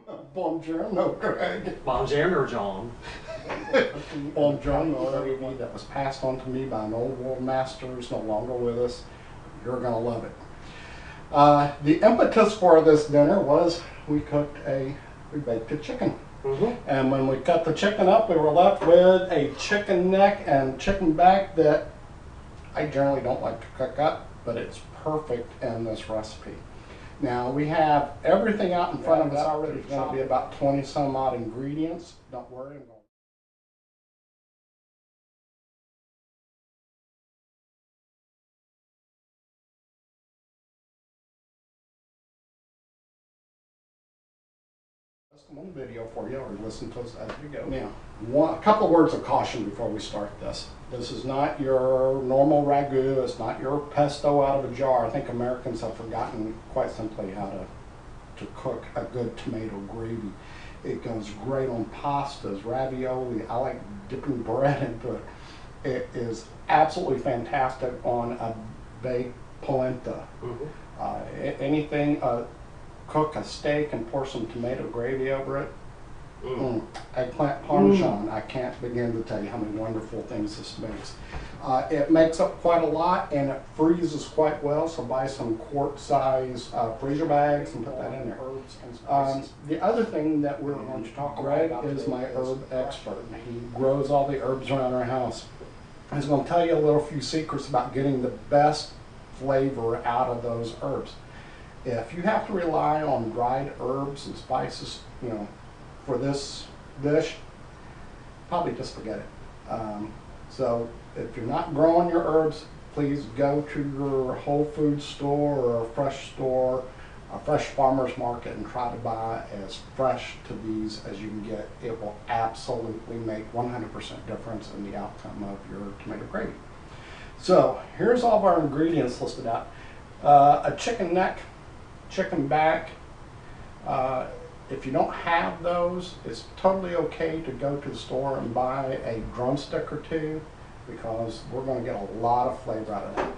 Buongiorno, Greg. Buongiorno, John. Buongiorno, recipe that was passed on to me by an old world master who's no longer with us. You're gonna love it. The impetus for this dinner was we baked a chicken. And when we cut the chicken up, we were left with a chicken neck and chicken back that I generally don't like to cook up, but it's perfect in this recipe. Now we have everything out in front of us already. It's going to be about 20 some odd ingredients. Don't worry. Just one video for you, or listen to us as we go. Now, a couple of words of caution before we start this. This is not your normal ragu. It's not your pesto out of a jar. I think Americans have forgotten quite simply how to cook a good tomato gravy. It goes great on pastas, ravioli. I like dipping bread into it. It is absolutely fantastic on a baked polenta. Anything. Cook a steak and pour some tomato gravy over it. Eggplant parmesan. I can't begin to tell you how many wonderful things this makes. It makes up quite a lot and it freezes quite well, so buy some quart size freezer bags and put that in there. The other thing that we're going to talk about is my herb expert. He grows all the herbs around our house. He's going to tell you a little few secrets about getting the best flavor out of those herbs. If you have to rely on dried herbs and spices, for this dish, probably just forget it. So if you're not growing your herbs, please go to your Whole Foods store or a fresh store, a fresh farmer's market, and try to buy as fresh to these as you can get. It will absolutely make 100% difference in the outcome of your tomato gravy. So here's all of our ingredients listed out. A chicken neck, chicken back. If you don't have those, it's totally okay to go to the store and buy a drumstick or two, because we're going to get a lot of flavor out of that.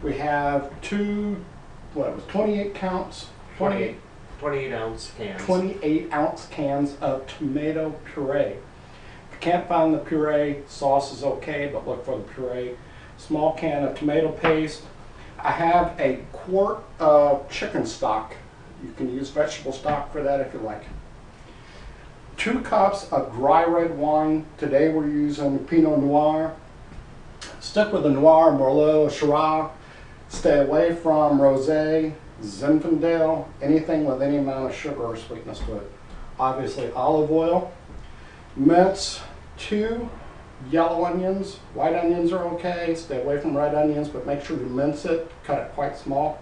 We have 28 ounce cans. 28 ounce cans of tomato puree. If you can't find the puree, sauce is okay, but look for the puree. Small can of tomato paste. I have a quart of chicken stock. You can use vegetable stock for that if you like. 2 cups of dry red wine. Today we're using Pinot Noir. Stick with the Noir, Merlot, Shiraz. Stay away from Rosé, Zinfandel, anything with any amount of sugar or sweetness to it. Obviously olive oil. Mince 2 yellow onions. White onions are okay. Stay away from red onions, but make sure you mince it. Cut it quite small.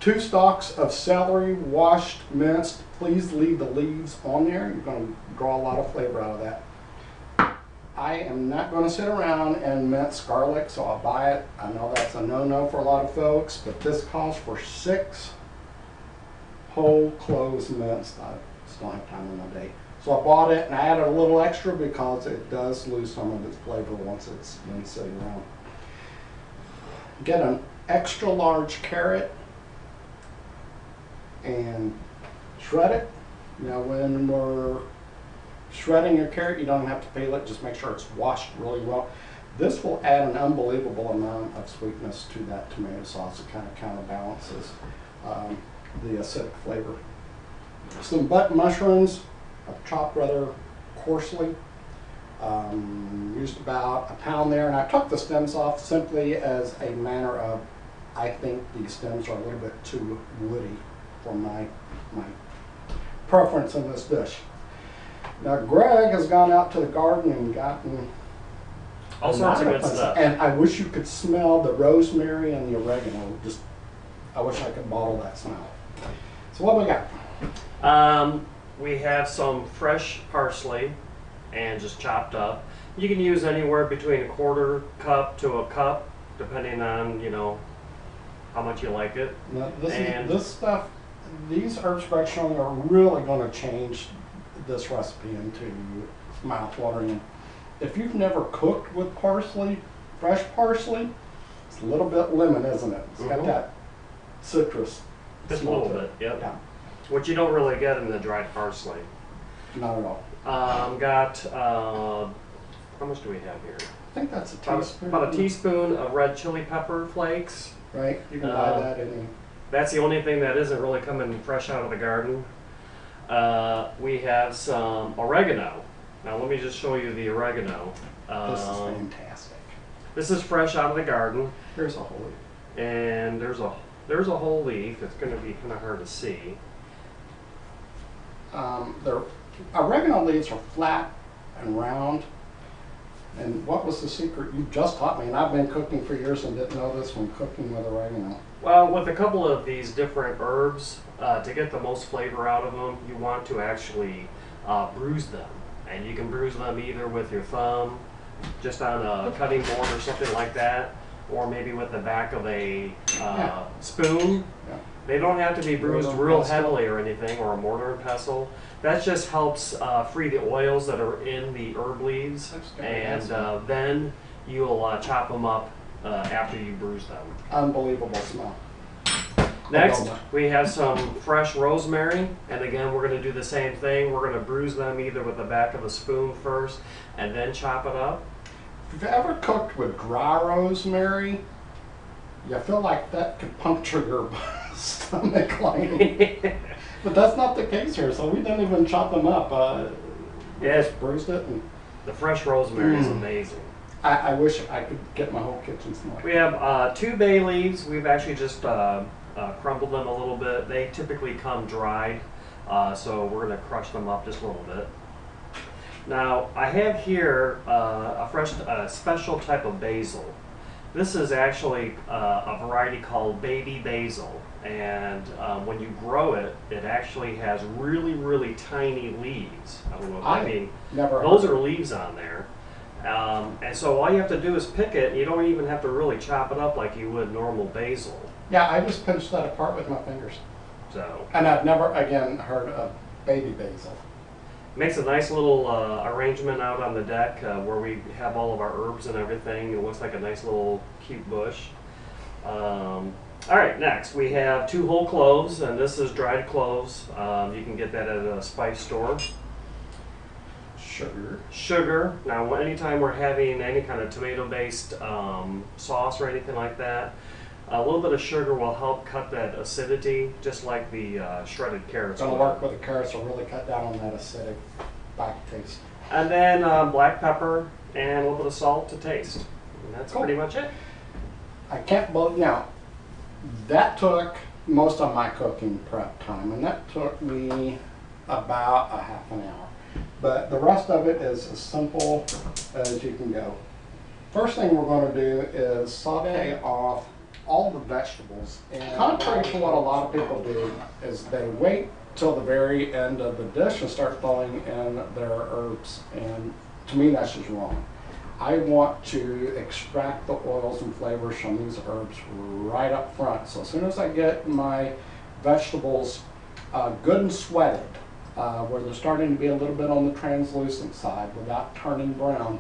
2 stalks of celery, washed, minced. Please leave the leaves on there. You're going to draw a lot of flavor out of that. I am not going to sit around and mince garlic, so I'll buy it. I know that's a no-no for a lot of folks, but this calls for 6 whole cloves minced. I just don't have time on my day. So I bought it and I added a little extra because it does lose some of its flavor once it's been sitting around. Get an extra large carrot and shred it. Now when we're shredding your carrot, you don't have to peel it, just make sure it's washed really well. This will add an unbelievable amount of sweetness to that tomato sauce. It kind of counterbalances the acidic flavor. Some button mushrooms, I've chopped rather coarsely. Used about a pound there, and I took the stems off simply as a manner of, I think the stems are a little bit too woody for my preference in this dish. Now Greg has gone out to the garden and gotten all sorts of good stuff. And I wish you could smell the rosemary and the oregano. I wish I could bottle that smell. So what we got? We have some fresh parsley and just chopped up. You can use anywhere between a 1/4 cup to a cup, depending on how much you like it. Now this stuff, these herbs Greg's showing are really going to change this recipe into mouth-watering. If you've never cooked with parsley, fresh parsley, it's a little bit lemon, isn't it? It's got that citrus. Just a little bit, yep. Yeah. which you don't really get in the dried parsley. Not at all. How much do we have here? I think that's a teaspoon. About a teaspoon of red chili pepper flakes. Right, you can buy that in. That's the only thing that isn't really coming fresh out of the garden. We have some oregano. Now let me just show you the oregano. This is fantastic. This is fresh out of the garden. Here's a whole leaf. And there's a whole leaf. It's going to be kind of hard to see. The oregano leaves are flat and round. And what was the secret? You just taught me, and I've been cooking for years and didn't know this when cooking with oregano. Well, with a couple of these different herbs, to get the most flavor out of them, you want to actually bruise them. And you can bruise them either with your thumb, just on a cutting board or something like that, or maybe with the back of a spoon. Yeah. They don't have to be bruised real heavily or anything, or a mortar and pestle. That just helps free the oils that are in the herb leaves, and then you'll chop them up after you bruise them. Unbelievable smell. Next, we have some fresh rosemary, and again, we're going to do the same thing. We're going to bruise them either with the back of a spoon first, and then chop it up. If you've ever cooked with dry rosemary, you feel like that could puncture your stomach lining. But that's not the case here, so we didn't even chop them up. Yes, just bruised it. And the fresh rosemary is amazing. I wish I could get my whole kitchen smelling. We have 2 bay leaves. We've actually just crumbled them a little bit. They typically come dried, so we're going to crush them up just a little bit. Now, I have here a special type of basil. This is actually a variety called baby basil, and when you grow it, it actually has really, really tiny leaves. I don't know what I mean. Those are leaves on there. And so all you have to do is pick it. You don't even have to really chop it up like you would normal basil. Yeah, I just pinched that apart with my fingers. So. And I've never, again, heard of baby basil. Makes a nice little arrangement out on the deck where we have all of our herbs and everything. It looks like a nice little cute bush. All right, next we have 2 whole cloves, and this is dried cloves. You can get that at a spice store. Sugar. Now, anytime we're having any kind of tomato-based sauce or anything like that, a little bit of sugar will help cut that acidity, just like the shredded carrots. It's going to work with the carrots, will really cut down on that acidic back taste. And then black pepper and a little bit of salt to taste. And that's pretty much it. I can't believe, now, that took most of my cooking prep time, and that took me about a half an hour. But the rest of it is as simple as you can go. First thing we're going to do is saute off all the vegetables. And contrary to what a lot of people do, is they wait till the very end of the dish and start throwing in their herbs. And to me, that's just wrong. I want to extract the oils and flavors from these herbs right up front. So as soon as I get my vegetables good and sweated, where they're starting to be a little bit on the translucent side without turning brown,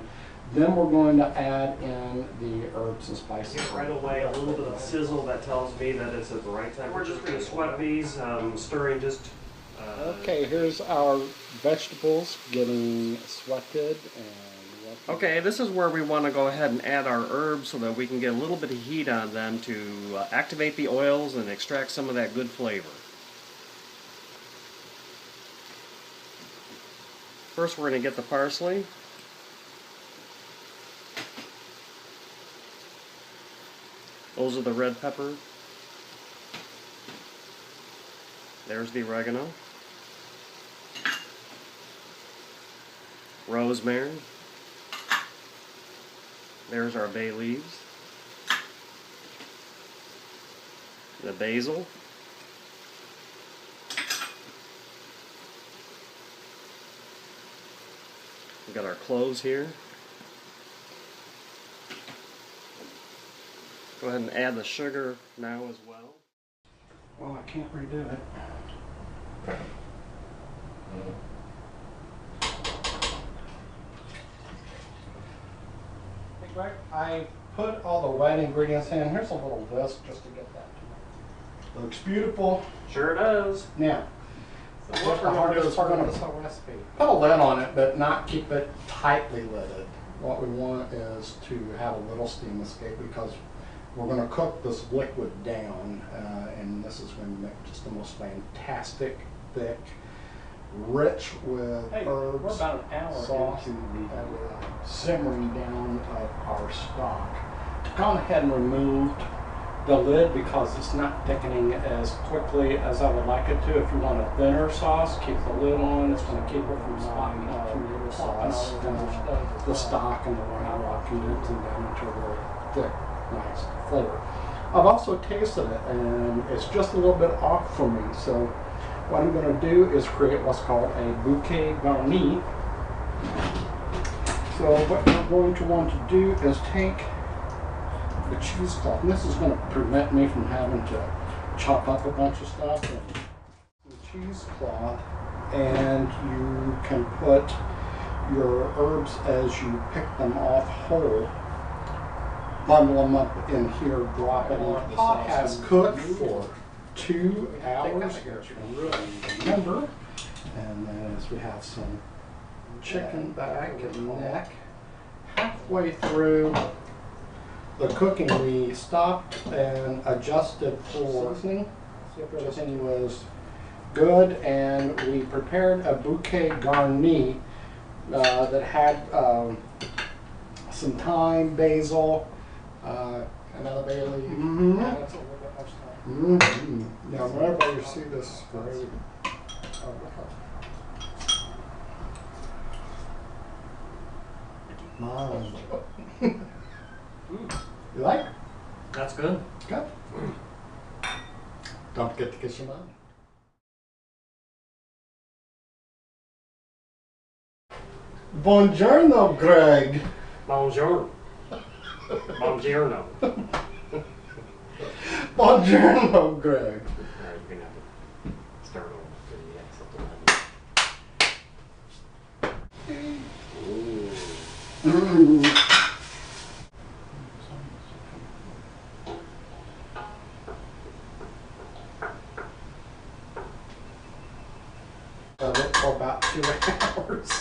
then we're going to add in the herbs and spices. Right away, a little bit of sizzle that tells me that it's at the right time. We're just going to sweat these, stirring just. Okay, here's our vegetables getting sweated and. Okay, this is where we want to go ahead and add our herbs so that we can get a little bit of heat on them to activate the oils and extract some of that good flavor. First, we're going to get the parsley. Those are the red pepper. There's the oregano. Rosemary. There's our bay leaves. The basil. We've got our cloves here. Go ahead and add the sugar now as well. Well, I can't redo it. Hey Greg, I put all the wet ingredients in. Here's a little whisk just to get that to me. Looks beautiful. Sure does. Now, So What what the we're gonna do hardest is part we're of gonna this whole recipe. Put a lid on it, but not keep it tightly lidded. What we want is to have a little steam escape because we're going to cook this liquid down, and this is going to make just the most fantastic, thick, rich with herbs, we're about an hour sauce, into the simmering down of our stock. Gone ahead and removed the lid because it's not thickening as quickly as I would like it to. If you want a thinner sauce, keep the lid on. It's going to keep it from spotting too little sauce. The stock and the wine rock condensing down into a really thick, nice flavor. I've also tasted it, and it's just a little bit off for me. So what I'm going to do is create what's called a bouquet garni. So what you're going to want to do is take the cheesecloth, and this is going to prevent me from having to chop up a bunch of stuff. And the cheesecloth, and you can put your herbs as you pick them off whole. Bundle them up in here, drop it in. The pot has cooked for 2 hours. Really remember. And then as we have some chicken back and neck, halfway through the cooking, we stopped and adjusted for seasoning. See if everything was good, and we prepared a bouquet garni that had some thyme, basil, another bay leaf. Mm-hmm. Yeah, that's a little bit much time. Mm-hmm. Now, whenever you see this gravy, mom. You like? That's good. Good. Don't forget to kiss your mom. Buongiorno, Greg. Bonjour. Buongiorno. Buongiorno, Greg. Alright, you're gonna have to start over because you had something like this. Mm. For about 2 hours.